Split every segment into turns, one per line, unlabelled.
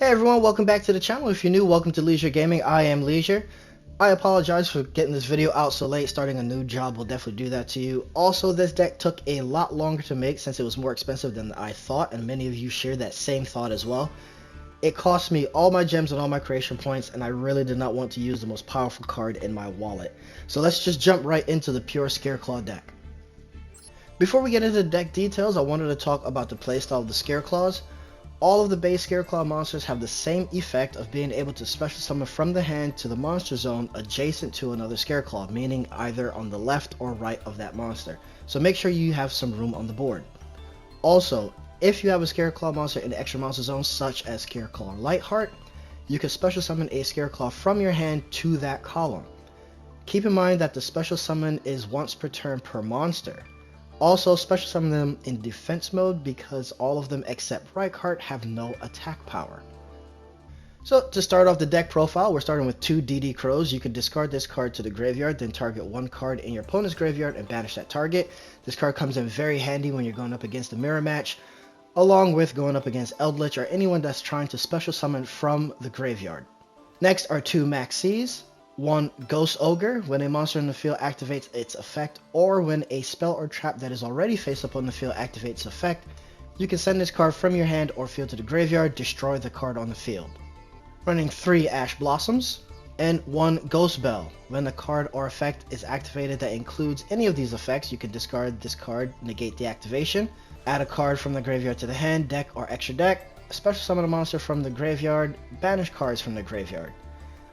Hey everyone, welcome back to the channel. If you're new, welcome to Leisure Gaming. I am Leisure. I apologize for getting this video out so late. Starting a new job will definitely do that to you. Also, this deck took a lot longer to make since it was more expensive than I thought, and many of you share that same thought as well. It cost me all my gems and all my creation points, and I really did not want to use the most powerful card in my wallet. So let's just jump right into the pure Scareclaw deck. Before we get into the deck details, I wanted to talk about the playstyle of the Scareclaws. All of the base Scareclaw monsters have the same effect of being able to special summon from the hand to the monster zone adjacent to another Scareclaw, meaning either on the left or right of that monster. So make sure you have some room on the board. Also, if you have a Scareclaw monster in the extra monster zone, such as Scareclaw Lightheart, you can special summon a Scareclaw from your hand to that column. Keep in mind that the special summon is once per turn per monster. Also, special summon them in defense mode because all of them except Reichardt have no attack power. So to start off the deck profile, we're starting with 2 DD Crows. You can discard this card to the graveyard, then target one card in your opponent's graveyard and banish that target. This card comes in very handy when you're going up against a mirror match, along with going up against Eldritch or anyone that's trying to special summon from the graveyard. Next are 2 Maxis. 1 Ghost Ogre. When a monster in the field activates its effect, or when a spell or trap that is already face up on the field activates its effect, you can send this card from your hand or field to the graveyard, destroy the card on the field. Running 3 Ash Blossoms, and 1 Ghost Bell. When a card or effect is activated that includes any of these effects, you can discard this card, negate the activation, add a card from the graveyard to the hand, deck, or extra deck, special summon a monster from the graveyard, banish cards from the graveyard.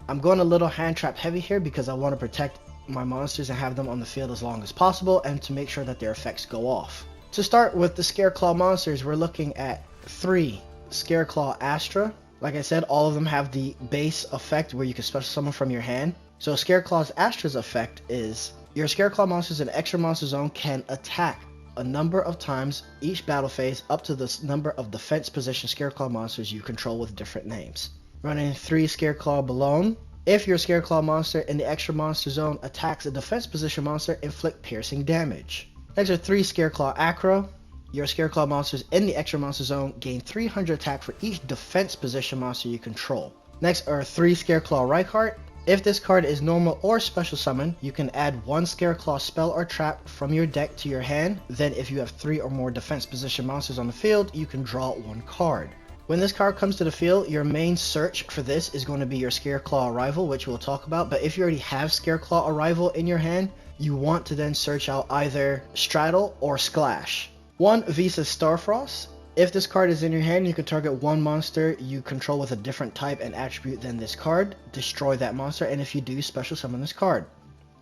I'm going a little hand trap heavy here because I want to protect my monsters and have them on the field as long as possible and to make sure that their effects go off. To start with the Scareclaw monsters, we're looking at 3 Scareclaw Astra. Like I said, all of them have the base effect where you can special summon from your hand. So Scareclaw's Astra's effect is your Scareclaw monsters in extra monster zone can attack a number of times each battle phase up to the number of defense position Scareclaw monsters you control with different names. Running 3 Scareclaw Balone. If your Scareclaw monster in the extra monster zone attacks a defense position monster, inflict piercing damage. Next are 3 Scareclaw Acro. Your Scareclaw monsters in the extra monster zone gain 300 attack for each defense position monster you control. Next are 3 Scareclaw Reichardt. If this card is normal or special summon, you can add 1 Scareclaw spell or trap from your deck to your hand. Then if you have 3 or more defense position monsters on the field, you can draw 1 card. When this card comes to the field, your main search for this is going to be your Scareclaw Arrival, which we'll talk about. But if you already have Scareclaw Arrival in your hand, you want to then search out either Straddle or Splash. 1 Visa Starfrost. If this card is in your hand, you can target one monster you control with a different type and attribute than this card, destroy that monster, and if you do, special summon this card.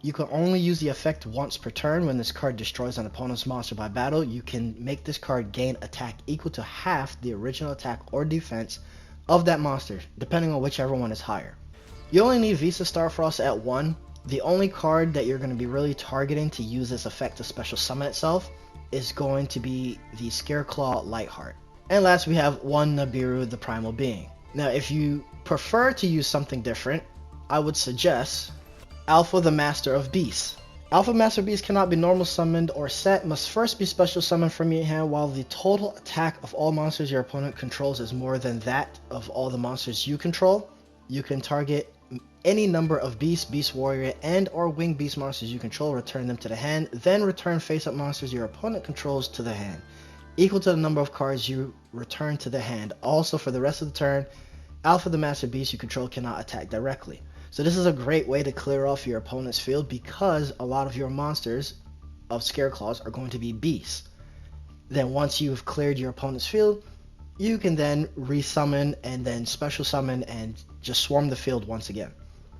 You can only use the effect once per turn. When this card destroys an opponent's monster by battle, you can make this card gain attack equal to half the original attack or defense of that monster, depending on whichever one is higher. You only need Visa Starfrost at 1. The only card that you're going to be really targeting to use this effect to special summon itself is going to be the Scareclaw Lightheart. And last we have 1 Nibiru, the Primal Being. Now if you prefer to use something different, I would suggest Alpha the Master of Beasts. Alpha Master Beast cannot be normal summoned or set, must first be special summoned from your hand while the total attack of all monsters your opponent controls is more than that of all the monsters you control. You can target any number of Beast, Beast Warrior, and or Winged Beast monsters you control, return them to the hand, then return face-up monsters your opponent controls to the hand, equal to the number of cards you return to the hand. Also, for the rest of the turn, Alpha the Master Beast you control cannot attack directly. So this is a great way to clear off your opponent's field because a lot of your monsters of Scareclaws are going to be beasts. Then once you've cleared your opponent's field, you can then resummon and then special summon and just swarm the field once again.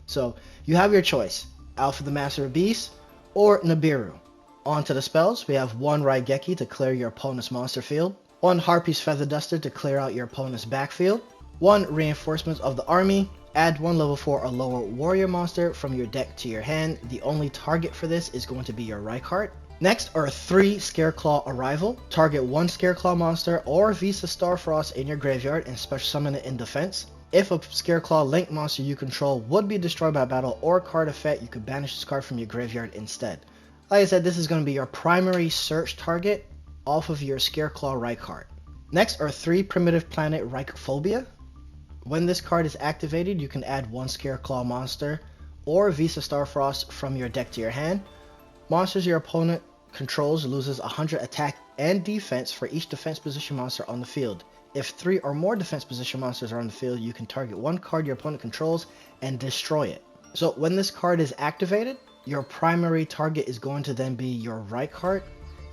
So you have your choice, Alpha the Master of Beasts or Nibiru. On to the spells, we have 1 Raigeki to clear your opponent's monster field, 1 Harpy's Feather Duster to clear out your opponent's backfield, 1 Reinforcements of the Army. Add 1 level 4 or lower warrior monster from your deck to your hand. The only target for this is going to be your Reichardt. Next are 3 Scareclaw Arrival. Target 1 Scareclaw monster or Visa Starfrost in your graveyard and special summon it in defense. If a Scareclaw Link monster you control would be destroyed by battle or card effect, you could banish this card from your graveyard instead. Like I said, this is going to be your primary search target off of your Scareclaw Reichardt. Next are 3 Primitive Planet Reichphobia. When this card is activated, you can add one Scareclaw monster or Visa Starfrost from your deck to your hand. Monsters your opponent controls loses 100 attack and defense for each defense position monster on the field. If 3 or more defense position monsters are on the field, you can target one card your opponent controls and destroy it. So when this card is activated, your primary target is going to then be your Rykart,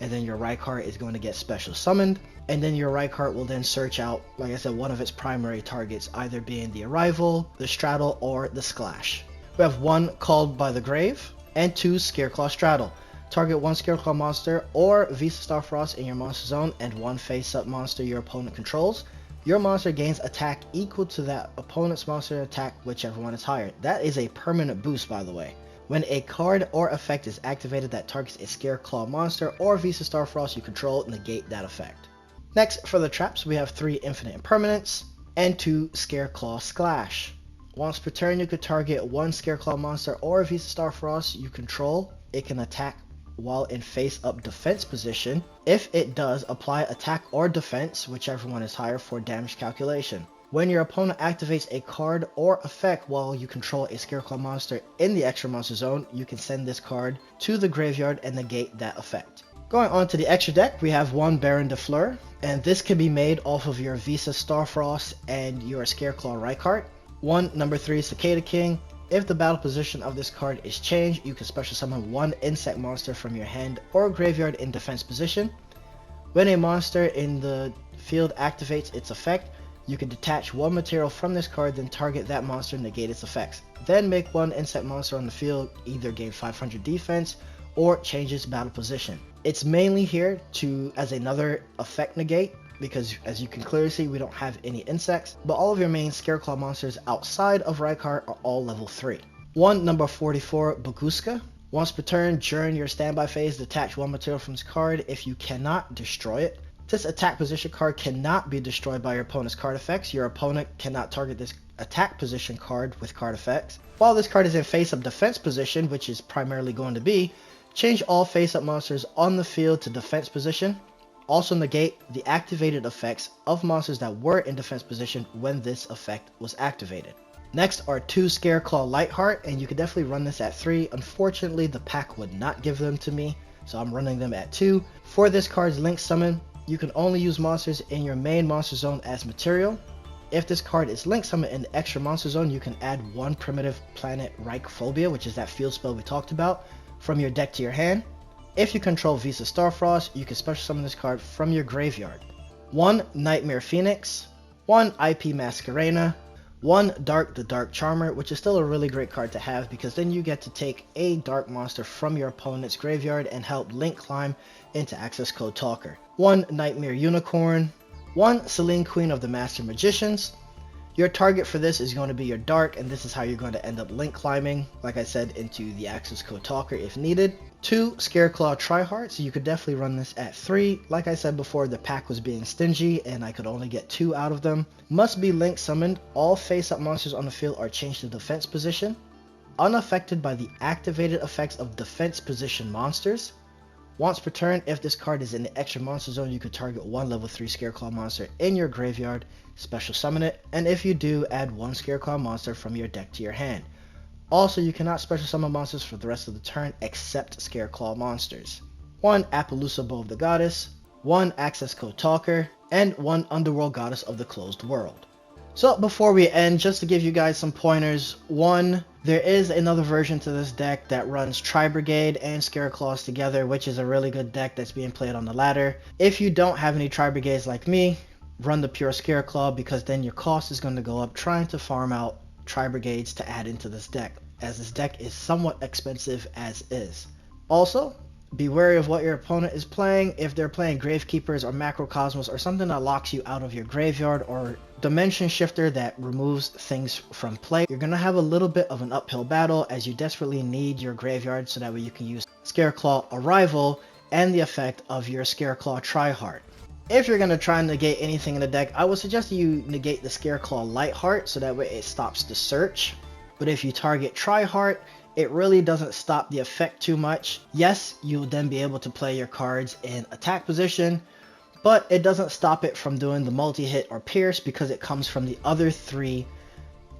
and then your Rykart is going to get special summoned, and then your Rykart will then search out, like I said, one of its primary targets, either being the Arrival, the Straddle, or the Splash. We have 1 Called by the Grave, and 2 Scareclaw Straddle. Target 1 Scareclaw monster or Visa Starfrost in your monster zone and 1 face-up monster your opponent controls. Your monster gains attack equal to that opponent's monster attack, whichever one is higher. That is a permanent boost, by the way. When a card or effect is activated that targets a Scareclaw monster or Visa Starfrost you control, negate that effect. Next, for the traps, we have 3 Infinite Impermanents and 2 Scareclaw Splash. Once per turn, you could target 1 Scareclaw monster or Visa Starfrost you control. It can attack while in face-up defense position. If it does, apply attack or defense, whichever one is higher, for damage calculation. When your opponent activates a card or effect while you control a Scareclaw monster in the extra monster zone, you can send this card to the graveyard and negate that effect. Going on to the extra deck, we have 1 Baron de Fleur, and this can be made off of your Visa Starfrost and your Scareclaw Rykart. 1 number 3 Cicada King. If the battle position of this card is changed, you can special summon 1 insect monster from your hand or graveyard in defense position. When a monster in the field activates its effect, you can detach 1 material from this card, then target that monster and negate its effects. Then make 1 insect monster on the field either gain 500 defense or change its battle position. It's mainly here as another effect negate, because as you can clearly see, we don't have any insects, but all of your main Scareclaw monsters outside of Rykart are all level 3. 1 number 44 Baguska. Once per turn during your standby phase, detach 1 material from this card. If you cannot, destroy it. This attack position card cannot be destroyed by your opponent's card effects. Your opponent cannot target this attack position card with card effects. While this card is in face-up defense position, which is primarily going to be, change all face-up monsters on the field to defense position. Also negate the activated effects of monsters that were in defense position when this effect was activated. Next are 2 Scareclaw Lightheart, and you could definitely run this at 3. Unfortunately, the pack would not give them to me, so I'm running them at 2. For this card's Link Summon, you can only use monsters in your main monster zone as material. If this card is Link Summon in the extra monster zone, you can add 1 Primitive Planet Reichphobia, which is that field spell we talked about, from your deck to your hand. If you control Visa Starfrost, you can special summon this card from your graveyard. 1 Nightmare Phoenix, 1 IP Masquerena, 1 Dark the Dark Charmer, which is still a really great card to have because then you get to take a dark monster from your opponent's graveyard and help Link climb into Access Code Talker. 1 Nightmare Unicorn, 1 Selene Queen of the Master Magicians. Your target for this is going to be your Dark, and this is how you're going to end up Link climbing, like I said, into the Access Code Talker if needed. 2 Scareclaw Tryhard, so you could definitely run this at 3. Like I said before, the pack was being stingy and I could only get 2 out of them. Must be Link summoned. All face-up monsters on the field are changed to defense position. Unaffected by the activated effects of defense position monsters. Once per turn, if this card is in the extra monster zone, you could target 1 level 3 Scareclaw monster in your graveyard, special summon it, and if you do, add 1 Scareclaw monster from your deck to your hand. Also, you cannot special summon monsters for the rest of the turn except Scareclaw monsters. 1 Appaloosa Bow of the Goddess, 1 Access Code Talker, and 1 Underworld Goddess of the Closed World. So before we end, just to give you guys some pointers, 1, there is another version to this deck that runs Tri-Brigade and Scareclaws together, which is a really good deck that's being played on the ladder. If you don't have any Tri-Brigades like me, run the pure Scareclaw, because then your cost is going to go up trying to farm out Tri-Brigades to add into this deck, as this deck is somewhat expensive as is. Also, be wary of what your opponent is playing. If they're playing Gravekeepers or Macrocosmos or something that locks you out of your graveyard, or Dimension Shifter that removes things from play, you're going to have a little bit of an uphill battle as you desperately need your graveyard so that way you can use Scareclaw Arrival and the effect of your Scareclaw Tryhard. If you're going to try and negate anything in the deck, I would suggest you negate the Scareclaw Lightheart so that way it stops the search. But if you target Tryhard, it really doesn't stop the effect too much. Yes, you'll then be able to play your cards in attack position, but it doesn't stop it from doing the multi-hit or pierce because it comes from the other 3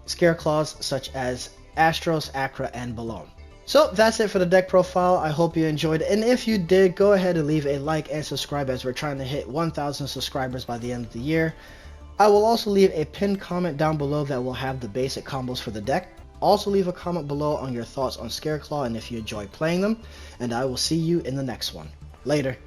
Scareclaws, such as Astros, Acra, and Balone. So that's it for the deck profile. I hope you enjoyed, and if you did, go ahead and leave a like and subscribe as we're trying to hit 1,000 subscribers by the end of the year. I will also leave a pinned comment down below that will have the basic combos for the deck. Also leave a comment below on your thoughts on Scareclaw and if you enjoy playing them, and I will see you in the next one. Later.